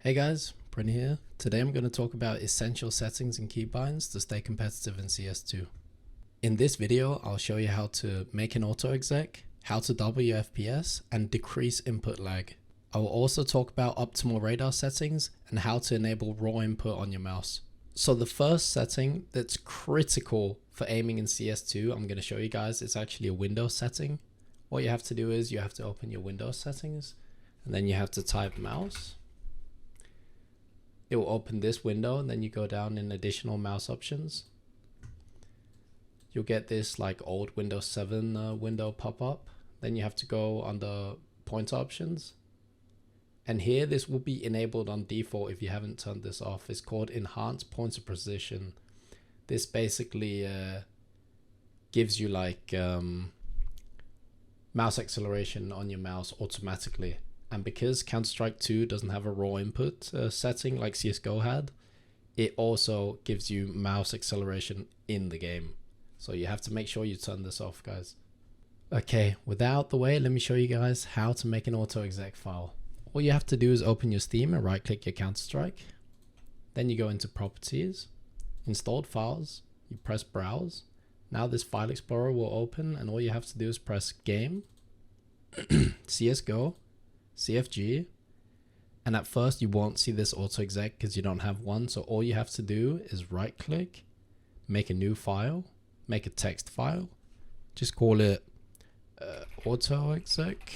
Hey guys, prinny here. Today I'm going to talk about essential settings and keybinds to stay competitive in CS2. In this video, I'll show you how to make an auto exec, how to double your FPS, and decrease input lag. I will also talk about optimal radar settings and how to enable raw input on your mouse. So the first setting that's critical for aiming in CS2, I'm going to show you guys, it's actually a Windows setting. What you have to do is you have to open your Windows settings and then you have to type mouse. It will open this window and then you go down in additional mouse options. You'll get this like old Windows 7 window pop up. Then you have to go under pointer options. And here this will be enabled on default if you haven't turned this off. It's called enhanced pointer precision. This basically gives you like mouse acceleration on your mouse automatically. And because Counter-Strike 2 doesn't have a raw input setting like CSGO had, it also gives you mouse acceleration in the game. So you have to make sure you turn this off, guys. Okay, with that out the way, let me show you guys how to make an auto exec file. All you have to do is open your Steam and right click your Counter-Strike. Then you go into properties, installed files, you press browse. Now this file explorer will open and all you have to do is press game, CSGO, CFG, and at first you won't see this auto exec because you don't have one. So all you have to do is right click, make a new file, make a text file, just call it auto exec.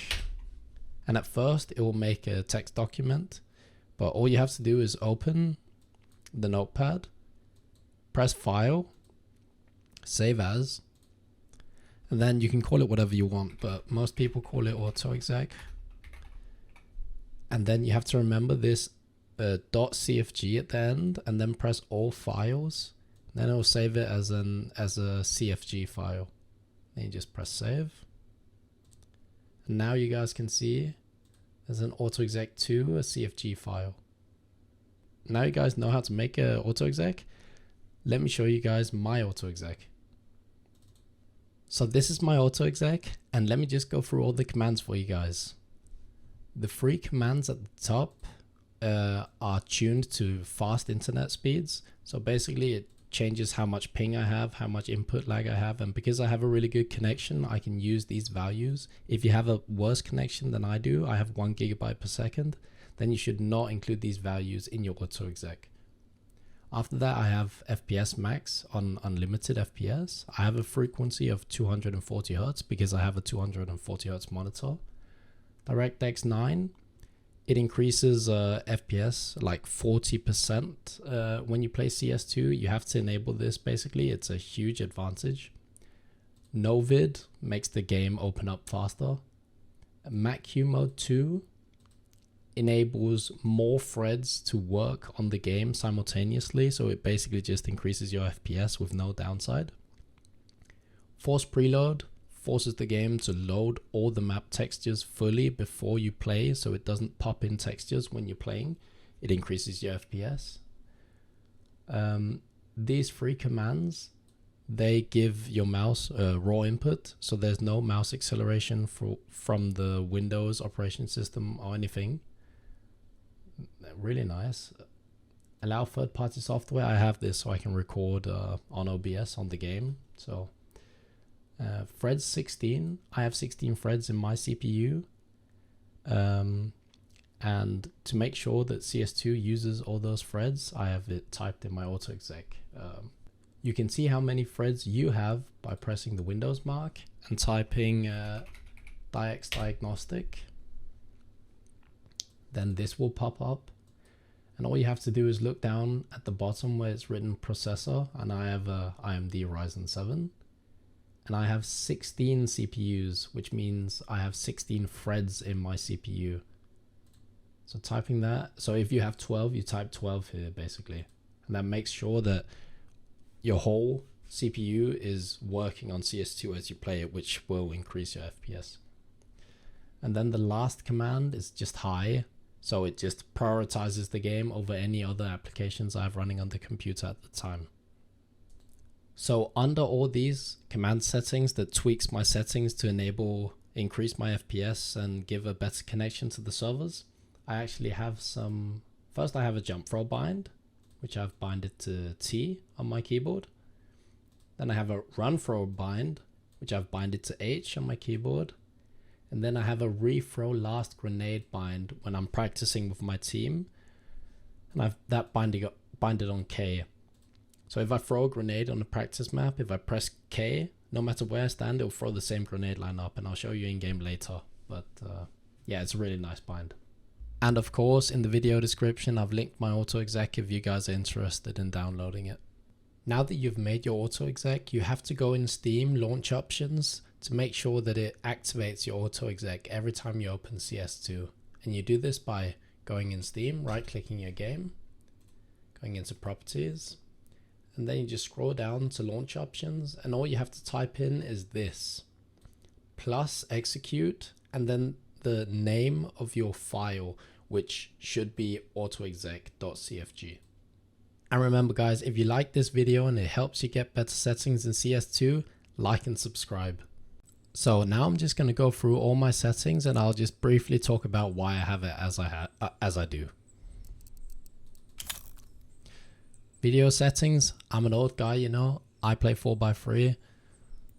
And at first it will make a text document, but all you have to do is open the notepad, press file, save as, and then you can call it whatever you want, but most people call it auto exec. And then you have to remember this .cfg at the end, and then press all files. Then it will save it as a CFG file. Then you just press save. And now you guys can see there's an autoexec to a CFG file. Now you guys know how to make an autoexec. Let me show you guys my autoexec. So this is my autoexec, and let me just go through all the commands for you guys. The three commands at the top are tuned to fast internet speeds. So basically it changes how much ping I have, how much input lag I have, and because I have a really good connection, I can use these values. If you have a worse connection than I do, I have 1 GB per second, then you should not include these values in your autoexec. After that, I have FPS max on unlimited FPS. I have a frequency of 240 Hz because I have a 240 Hz monitor. DirectX 9, it increases FPS like 40% when you play CS2. You have to enable this basically. It's a huge advantage. No vid makes the game open up faster. MacQ mode 2 enables more threads to work on the game simultaneously, so it basically just increases your FPS with no downside. Force preload forces the game to load all the map textures fully before you play, so it doesn't pop in textures when you're playing. It increases your FPS. These three commands, they give your mouse raw input, so there's no mouse acceleration from the Windows operation system or anything. Really nice. Allow third-party software. I have this so I can record on OBS on the game. So threads 16, I have 16 threads in my CPU, and to make sure that CS2 uses all those threads, I have it typed in my autoexec. You can see how many threads you have by pressing the Windows mark and typing diex diagnostic. Then this will pop up, and all you have to do is look down at the bottom where it's written processor, and I have a AMD Ryzen 7. And I have 16 CPUs, which means I have 16 threads in my CPU. So typing that, so if you have 12, you type 12 here basically. And that makes sure that your whole CPU is working on CS2 as you play it, which will increase your FPS. And then the last command is just high. So it just prioritizes the game over any other applications I have running on the computer at the time. So under all these command settings that tweaks my settings to increase my FPS and give a better connection to the servers, I actually have some First I have a jump throw bind, which I've binded to T on my keyboard. Then I have a run throw bind, which I've binded to H on my keyboard. And then I have a rethrow last grenade bind when I'm practicing with my team. And I've that binded on K. So if I throw a grenade on the practice map, if I press K, no matter where I stand, it'll throw the same grenade line up, and I'll show you in game later. But yeah, it's a really nice bind. And of course, in the video description, I've linked my autoexec if you guys are interested in downloading it. Now that you've made your autoexec, you have to go in Steam launch options to make sure that it activates your autoexec every time you open CS2. And you do this by going in Steam, right-clicking your game, going into properties, and then you just scroll down to launch options, and all you have to type in is this, plus execute, and then the name of your file, which should be autoexec.cfg. And remember guys, if you like this video and it helps you get better settings in CS2, like and subscribe. So now I'm just going to go through all my settings, and I'll just briefly talk about why I have it as I do. Video settings, I'm an old guy, you know, I play 4x3,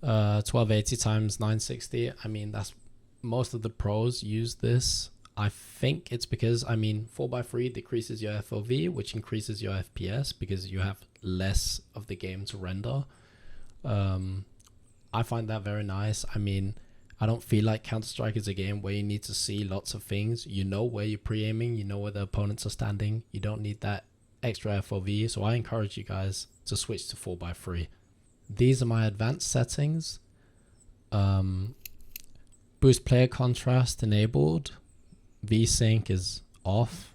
1280 x 960. I mean, that's most of the pros use this. I think it's because, I mean, 4x3 decreases your FOV, which increases your FPS because you have less of the game to render. I find that very nice. I mean, I don't feel like Counter-Strike is a game where you need to see lots of things. You know where you're pre-aiming, you know where the opponents are standing. You don't need that extra FOV, so I encourage you guys to switch to 4x3. These are my advanced settings. Boost player contrast enabled. VSync is off.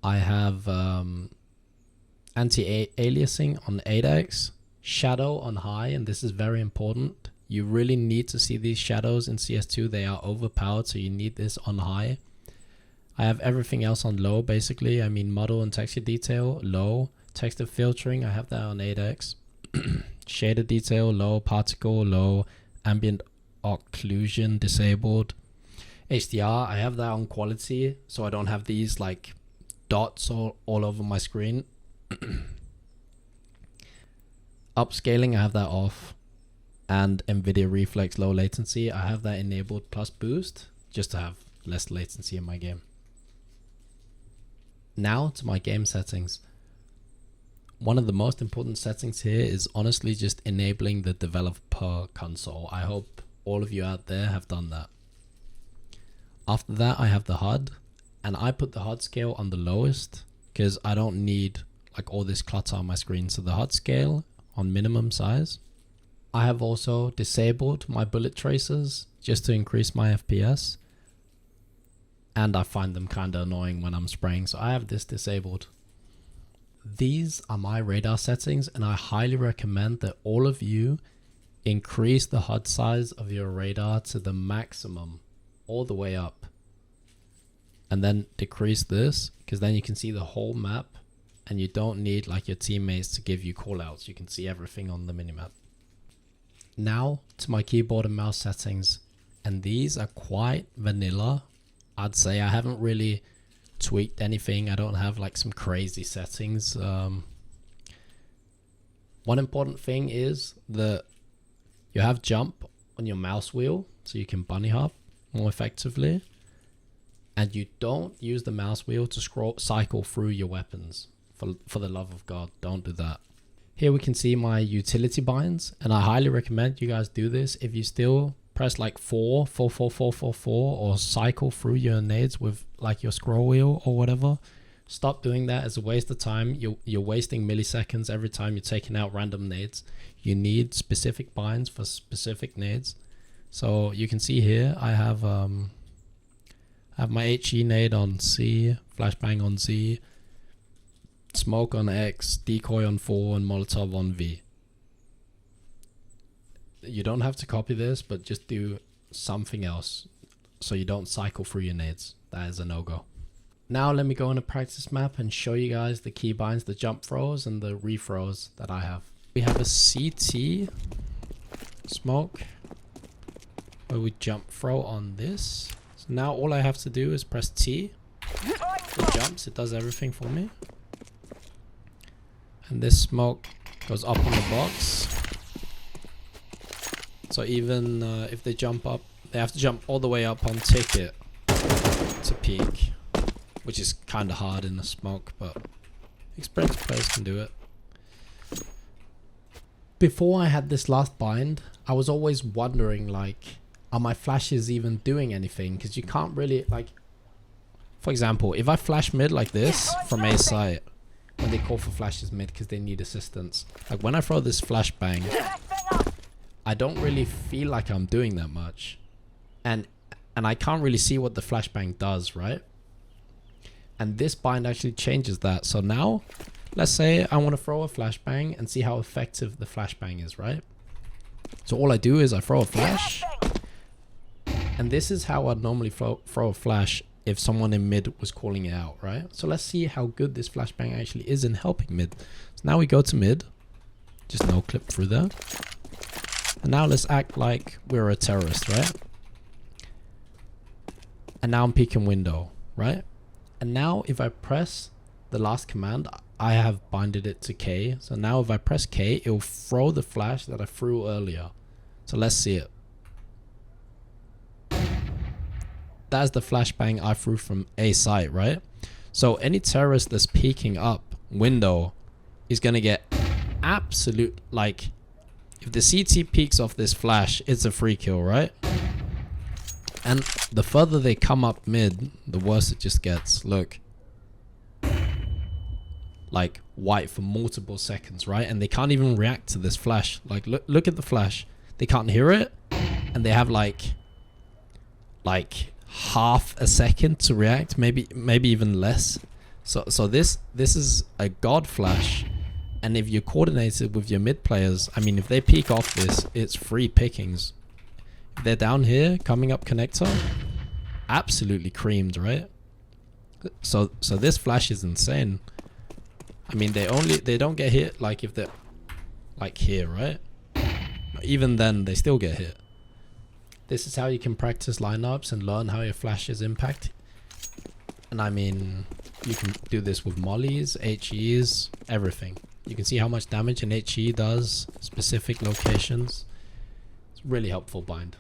I have anti-aliasing on 8x. Shadow on high, and this is very important. You really need to see these shadows in CS2. They are overpowered, so you need this on high. I have everything else on low, basically. I mean, model and texture detail, low. Texture filtering, I have that on 8x. Shader detail, low. Particle, low. Ambient occlusion, disabled. HDR, I have that on quality, so I don't have these like dots all over my screen. Upscaling, I have that off. And NVIDIA Reflex low latency, I have that enabled plus boost, just to have less latency in my game. Now to my game settings. One of the most important settings here is honestly just enabling the developer console. I hope all of you out there have done that. After that, I have the HUD, and I put the HUD scale on the lowest because I don't need like all this clutter on my screen. So the HUD scale on minimum size. I have also disabled my bullet tracers just to increase my FPS, and I find them kind of annoying when I'm spraying, so I have this disabled. These are my radar settings, and I highly recommend that all of you increase the HUD size of your radar to the maximum, all the way up, and then decrease this, because then you can see the whole map and you don't need like your teammates to give you callouts. You can see everything on the minimap. Now to my keyboard and mouse settings, and these are quite vanilla. I'd say I haven't really tweaked anything. I don't have like some crazy settings. One important thing is that you have jump on your mouse wheel, so you can bunny hop more effectively, and you don't use the mouse wheel to cycle through your weapons. For the love of God, don't do that. Here we can see my utility binds, and I highly recommend you guys do this. If you still press like 4, 4, 4, 4, 4, 4, or cycle through your nades with like your scroll wheel or whatever, stop doing that. It's a waste of time. You're wasting milliseconds every time you're taking out random nades. You need specific binds for specific nades. So you can see here I have my HE nade on C, flashbang on Z, smoke on X, decoy on 4, and Molotov on V. You don't have to copy this, but just do something else so you don't cycle through your nades. That is a no-go. Now let me go on a practice map and show you guys the keybinds, the jump throws, and the rethrows that I have. We have a CT smoke where we jump throw on this. So now all I have to do is press T. It jumps, it does everything for me. And this smoke goes up on the box. So even if they jump up, they have to jump all the way up on ticket to peek, which is kind of hard in the smoke, but experienced players can do it. Before I had this last bind, I was always wondering, like, are my flashes even doing anything? Because you can't really, like, for example, if I flash mid like this from A site, when they call for flashes mid because they need assistance, like when I throw this flashbang, I don't really feel like I'm doing that much, and I can't really see what the flashbang does, right? And this bind actually changes that. So now, let's say I want to throw a flashbang and see how effective the flashbang is, right? So all I do is I throw a flash, and this is how I'd normally throw a flash if someone in mid was calling it out, right? So let's see how good this flashbang actually is in helping mid. So now we go to mid, just no clip through there. And now let's act like we're a terrorist, right? And now I'm peeking window, right? And now if I press the last command, I have binded it to K. So now if I press K, it will throw the flash that I threw earlier. So let's see it. That's the flashbang I threw from A site, right? So any terrorist that's peeking up window is going to get absolute, like, if the CT peeks off this flash, it's a free kill, right? And the further they come up mid, the worse it just gets. Look. Like, white for multiple seconds, right? And they can't even react to this flash. Like, look at the flash. They can't hear it. And they have like half a second to react, maybe even less. So this is a god flash, and if you're coordinated with your mid players, I mean, if they peek off this, it's free pickings. If they're down here coming up connector, absolutely creamed, right? So this flash is insane. I mean, they don't get hit like if they're like here, right? Even then they still get hit. This is how you can practice lineups and learn how your flashes impact. And I mean, you can do this with mollies, HEs, everything. You can see how much damage an HE does, specific locations. It's really helpful bind.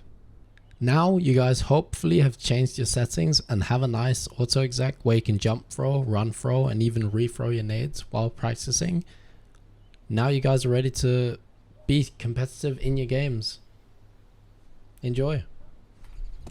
Now you guys hopefully have changed your settings and have a nice auto exec where you can jump throw, run throw, and even rethrow your nades while practicing. Now you guys are ready to be competitive in your games. Enjoy.